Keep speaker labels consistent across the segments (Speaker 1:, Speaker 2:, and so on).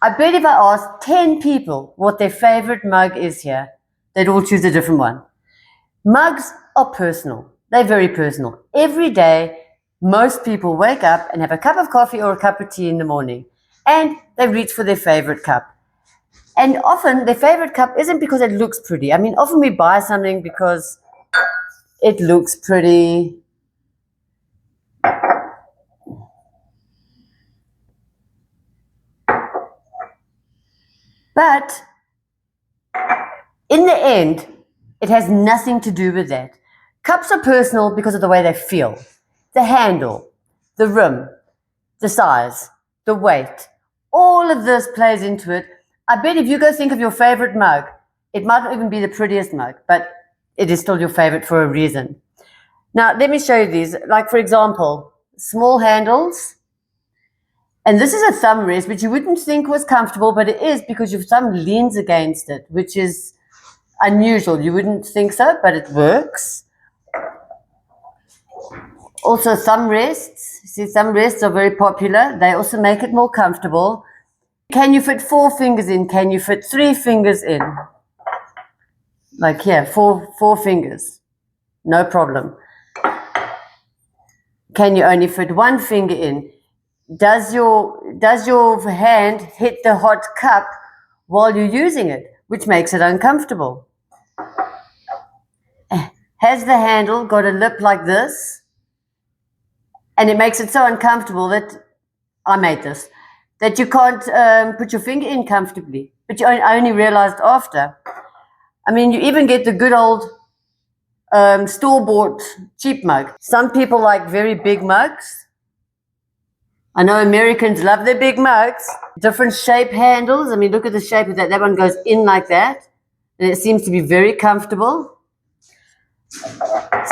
Speaker 1: I bet if I asked 10 people what their favorite mug is here, they'd all choose a different one. Mugs are personal. They're very personal. Every day, most people wake up and have a cup of coffee or a cup of tea in the morning, and they reach for their favorite cup. And often their favorite cup isn't because it looks pretty. I mean, often we buy something because it looks pretty. But in the end, it has nothing to do with that. Cups are personal because of the way they feel. The handle, the rim, the size, the weight, all of this plays into it. I bet if you go think of your favorite mug, it might not even be the prettiest mug, but it is still your favorite for a reason. Now, let me show you these. Like, for example, small handles. And this is a thumb rest, which you wouldn't think was comfortable, but it is because your thumb leans against it, which is unusual. You wouldn't think so, but it works. Also, thumb rests. See, thumb rests are very popular. They also make it more comfortable. Can you fit 4 fingers in? Can you fit 3 fingers in? Like here, four fingers. No problem. Can you only fit 1 finger in? Does your hand hit the hot cup while you're using it, which makes it uncomfortable? Has the handle got a lip like this? And it makes it so uncomfortable that, I made this, that you can't put your finger in comfortably. But I only realized after. I mean, you even get the good old store-bought cheap mug. Some people like very big mugs. I know Americans love their big mugs. Different shape handles. I mean, look at the shape of that. That one goes in like that. And it seems to be very comfortable.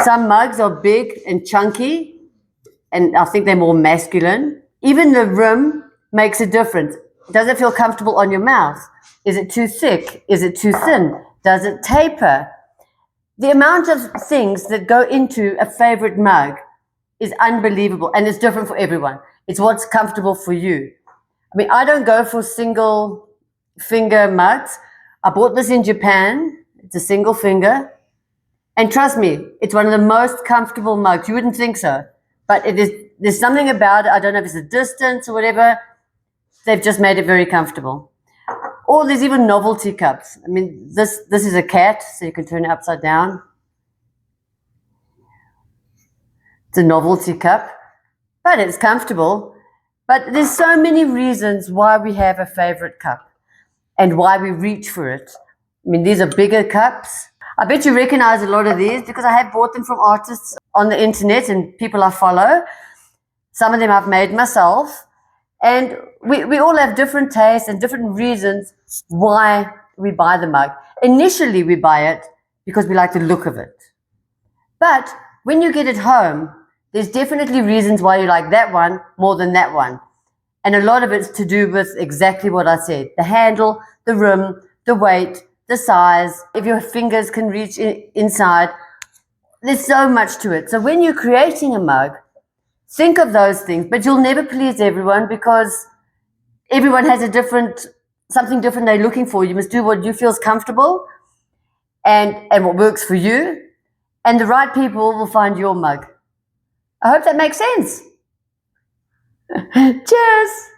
Speaker 1: Some mugs are big and chunky. And I think they're more masculine. Even the rim makes a difference. Does it feel comfortable on your mouth? Is it too thick? Is it too thin? Does it taper? The amount of things that go into a favorite mug is unbelievable. And it's different for everyone. It's what's comfortable for you. I mean, I don't go for single finger mugs. I bought this in Japan. It's a single finger. And trust me, it's one of the most comfortable mugs. You wouldn't think so. But it is. There's something about it. I don't know if it's the distance or whatever. They've just made it very comfortable. Or there's even novelty cups. I mean, this is a cat, so you can turn it upside down. It's a novelty cup. But it's comfortable. But there's so many reasons why we have a favorite cup and why we reach for it. I mean, these are bigger cups. I bet you recognize a lot of these because I have bought them from artists on the internet and people I follow. Some of them I've made myself. And we all have different tastes and different reasons why we buy the mug. Initially, we buy it because we like the look of it. But when you get it home, there's definitely reasons why you like that one more than that one. And a lot of it's to do with exactly what I said. The handle, the rim, the weight, the size, if your fingers can reach inside. There's so much to it. So when you're creating a mug, think of those things. But you'll never please everyone because everyone has something different they're looking for. You must do what you feel is comfortable and what works for you. And the right people will find your mug. I hope that makes sense. Cheers.